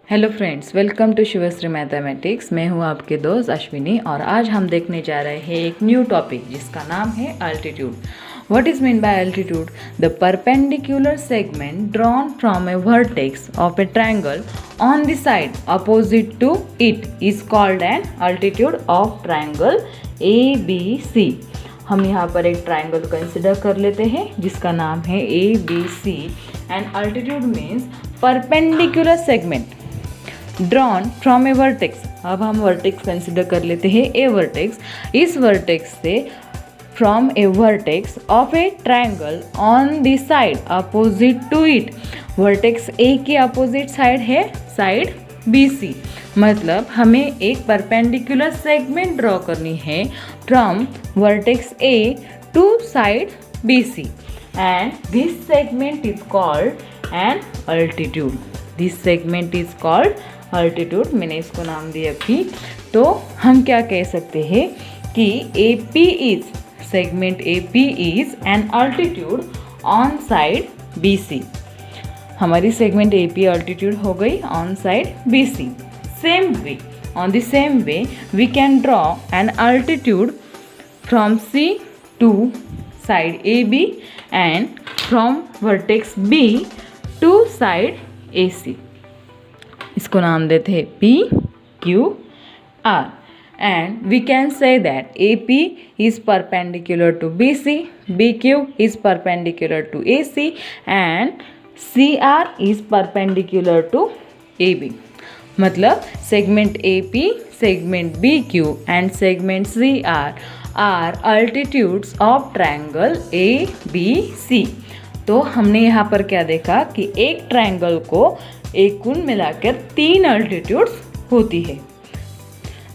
Hello friends, welcome to Shivshri mathematics. मैं हूं आपके दोस्त अश्विनी और आज हम देखने जा रहे हैं एक न्यू टॉपिक जिसका नाम है altitude. What is mean by altitude? The perpendicular segment drawn from a vertex of a triangle on the side opposite to it is called an altitude of triangle ABC। हम यहाँ पर एक triangle consider कर लेते हैं जिसका नाम है ABC and altitude means perpendicular segment drawn from a vertex. अब हम वर्टेक्स कंसिडर कर लेते हैं ए वर्टेक्स। इस वर्टेक्स से from a vertex of a triangle on the side opposite to it. Vertex A की अपोजिट साइड है side BC। मतलब हमें एक परपेंडिकुलर सेगमेंट ड्रॉ करनी है from vertex A to side BC and this segment is called an altitude. This segment is called altitude. मैंने इसको नाम दिया भी। तो हम क्या कह सकते हैं कि segment AP is an altitude on side BC। हमारी सेगमेंट AP अल्टीट्यूड हो गई on side BC। Same way, on the same way we can draw an altitude from C to side AB and from vertex B to side AC। इसको नाम देते हैं PQR and we can say that AP is perpendicular to BC, BQ is perpendicular to AC and CR is perpendicular to AB। मतलब segment AP, segment BQ and segment CR are altitudes of triangle ABC। तो हमने यहाँ पर क्या देखा कि एक triangle को एक कुल मिलाकर 3 अल्टीट्यूड्स होती है।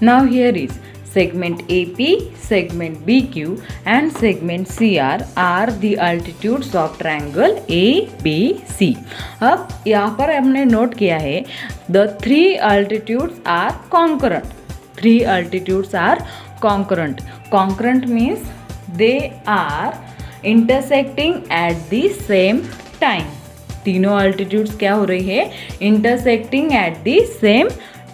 Now here is segment AP, segment BQ and segment CR are the altitudes of triangle ABC। अब यहाँ पर हमने नोट किया है the 3 altitudes are concurrent. 3 altitudes are concurrent. Concurrent means they are intersecting at the same time. तीनों altitudes क्या हो रही है? Intersecting at the same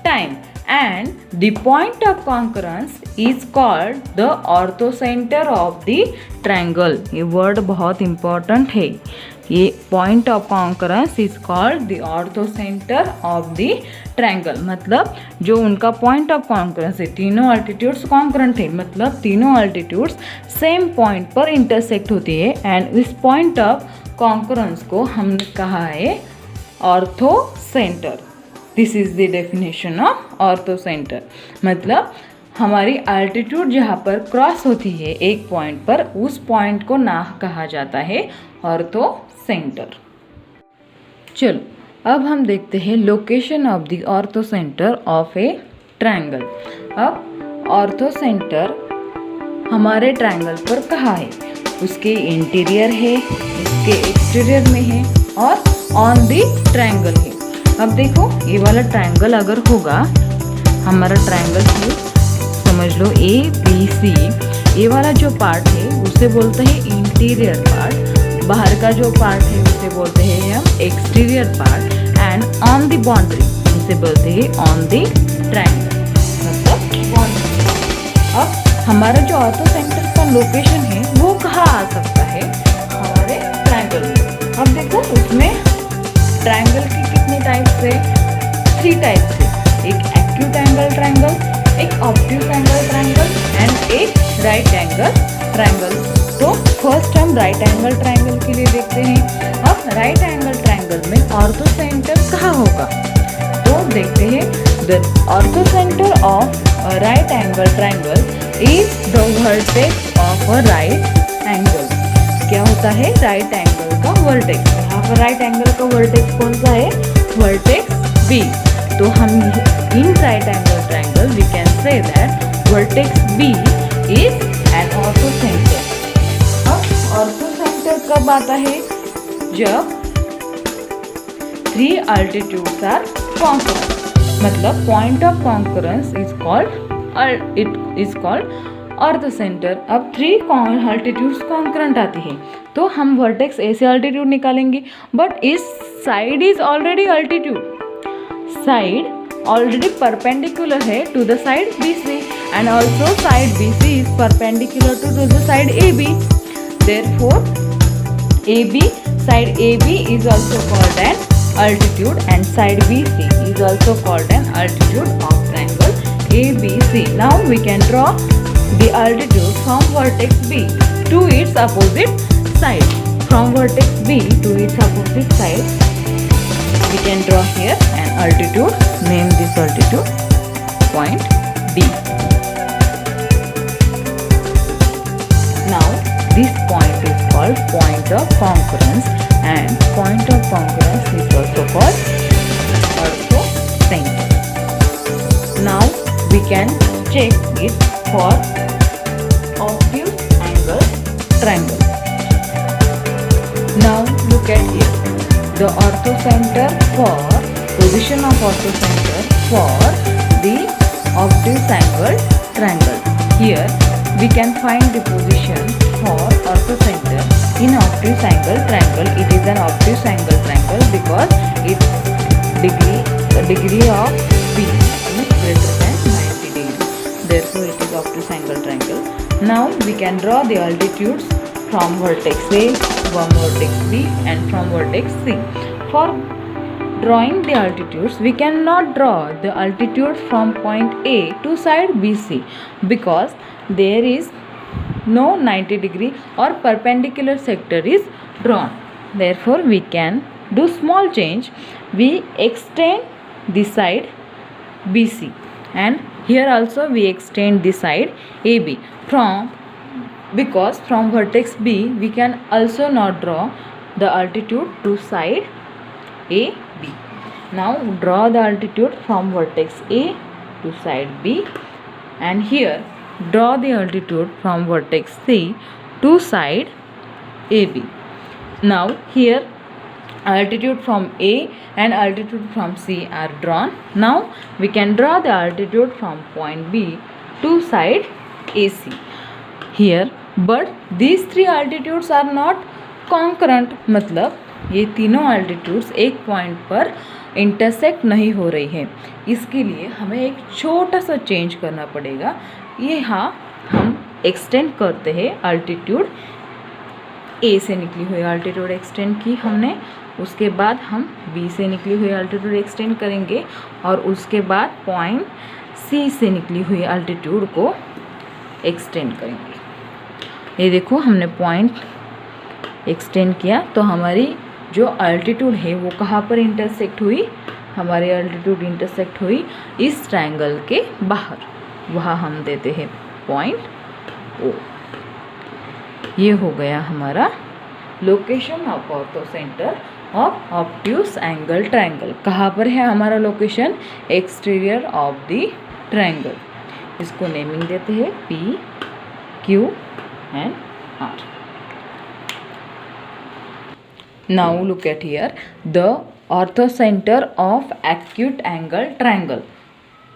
time and the point of concurrence is called the orthocentre of the triangle. ये word बहुत important है। ये point of concurrence is called the orthocentre of the triangle. मतलब जो उनका पॉइंट ऑफ कॉन्करेंस है, तीनों altitudes concurrent है, मतलब तीनों अल्टीट्यूड्स सेम पॉइंट पर इंटरसेक्ट होती है एंड इस पॉइंट ऑफ कॉन्करेंस को हमने कहा है orthocentre. This is the definition of orthocentre. मतलब हमारी अल्टीट्यूड जहाँ पर क्रॉस होती है एक पॉइंट पर, उस पॉइंट को ना कहा जाता है ऑर्थोसेंटर। चलो अब हम देखते हैं location of the orthocentre of a triangle. अब ऑर्थोसेंटर हमारे ट्रायंगल पर कहाँ है? उसके इंटीरियर है, उसके एक्सटीरियर में है और ऑन द ट्रायंगल है। अब देखो ये वाला ट्रायंगल अगर होगा, हमारा ट्रायंगल है, समझ लो ABC। ये वाला जो पार्ट है उसे बोलते हैं इंटीरियर पार्ट। बाहर का जो पार्ट है उसे बोलते हैं हम exterior part and on the boundary उसे बोलते हैं ऑन द ट्रायंगल, मतलब बाउंड्री। अब हमारा जो ऑर्थोसेंटर का लोकेशन है वो कहाँ आ सकता है? हमारे ट्रायंगल में। अब देखो उसमें ट्रायंगल के कितने टाइप्स है? 3 टाइप्स है। एक एक्यूट एंगल ट्रायंगल, एक ऑब्ट्यूज एंगल ट्रायंगल एंड एक राइट एंगल ट्रायंगल। तो फर्स्ट हम राइट एंगल ट्रायंगल के लिए देखते हैं। अब राइट एंगल ट्रायंगल में ऑर्थोसेंटर कहाँ होगा? तो देखते हैं the orthocentre of right angle triangle is the vertex of a right angle. क्या होता है? राइट एंगल का वर्टेक्स। यहाँ पर राइट एंगल का वर्टेक्स कौन सा है? Vertex B। तो हम in right angle triangle we can say that vertex B is an orthocentre. अब ऑर्थोसेंटर कब आता है? जब 3 अल्टीट्यूड्स आर कॉन्करेंट। मतलब point of concurrence is called orthocentre. अब 3 अल्टीट्यूड्स कॉन्करेंट आती है तो हम वर्टेक्स A से अल्टीट्यूड निकालेंगे, बट इस side is already altitude. Side already perpendicular है to the side BC and also side BC is perpendicular to the side AB. Therefore, AB, side AB is also called an altitude and side BC is also called an altitude of triangle ABC. Now we can draw the altitude from vertex B to its opposite side. From vertex B to its opposite side, we can draw here an altitude. Name this altitude point D. Now this point is called point of concurrence, and point of concurrence is also called orthocenter. Now we can check it for obtuse angle triangle. Now look at it. The orthocenter for position of orthocenter for the obtuse angle triangle. Here we can find the position for orthocenter in obtuse angle triangle. It is an obtuse angle triangle because its degree of B is greater than 90 degrees. Therefore, it is obtuse angle triangle. Now we can draw the altitudes from vertex A, from vertex B, and from vertex C. For drawing the altitudes, we cannot draw the altitude from point A to side BC because there is no 90 degree or perpendicular sector is drawn. Therefore, we can do small change. We extend the side BC, and here also we extend the side AB because from vertex B we can also not draw the altitude to side AB. Now draw the altitude from vertex A to side B, and here draw the altitude from vertex C to side AB. Now here altitude from A and altitude from C are drawn. Now we can draw the altitude from point B to side AC. Here but these three altitudes are not concurrent, मतलब ये तीनों altitudes एक point पर intersect नहीं हो रही है. इसके लिए हमें एक छोटा सा चेंज करना पड़ेगा. यहाँ हम एक्सटेंड करते हैं अल्टीट्यूड ए से निकली हुई अल्टीट्यूड एक्सटेंड की हमने. उसके बाद हम बी से निकली हुई अल्टीट्यूड एक्सटेंड करेंगे और उसके बाद पॉइंट सी से निकली हुई अल्टीट्यूड को एक्सटेंड करेंगे. ये देखो हमने पॉइंट एक्सटेंड किया तो हमारी जो अल्टीट्यूड है वो कहाँ पर इंटरसेक्ट हुई. हमारी अल्टीट्यूड इंटरसेक्ट हुई इस ट्रायंगल के बाहर. वहाँ हम देते हैं पॉइंट ओ. ये हो गया हमारा location of orthocentre of obtuse angle triangle. कहाँ पर है हमारा location? Exterior of the triangle. इसको नेमिंग देते हैं P, Q and R. Now look at here the orthocenter of acute angle triangle.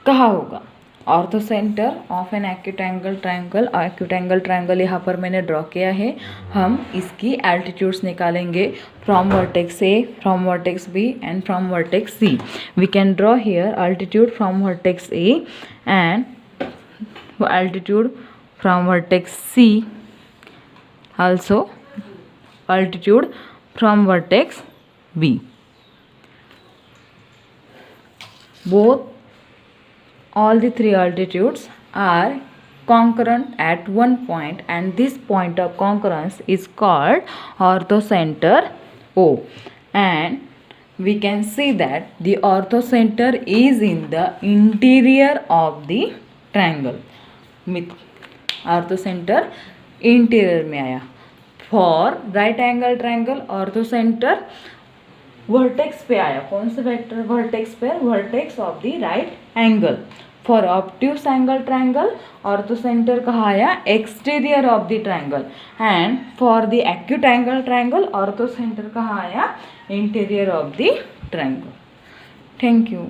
कहाँ होगा? Orthocentre of an acute angle triangle. Acute angle triangle यहाँ पर मैंने ड्रॉ किया है. हम इसकी एल्टीट्यूड्स निकालेंगे from vertex A, from vertex B and from vertex C. We can draw here altitude from vertex A and altitude from vertex C, also altitude from vertex B. All the three altitudes are concurrent at one point, and this point of concurrence is called orthocenter O. And we can see that the orthocenter is in the interior of the triangle. Orthocentre interior में आया. For right angle triangle orthocentre vertex पे आया. कौन से vector vertex पे? Vertex of the right angle. For obtuse angle triangle orthocentre कहाँ आया? Exterior of the triangle. And for the acute angle triangle orthocentre कहाँ आया? Interior of the triangle. Thank you.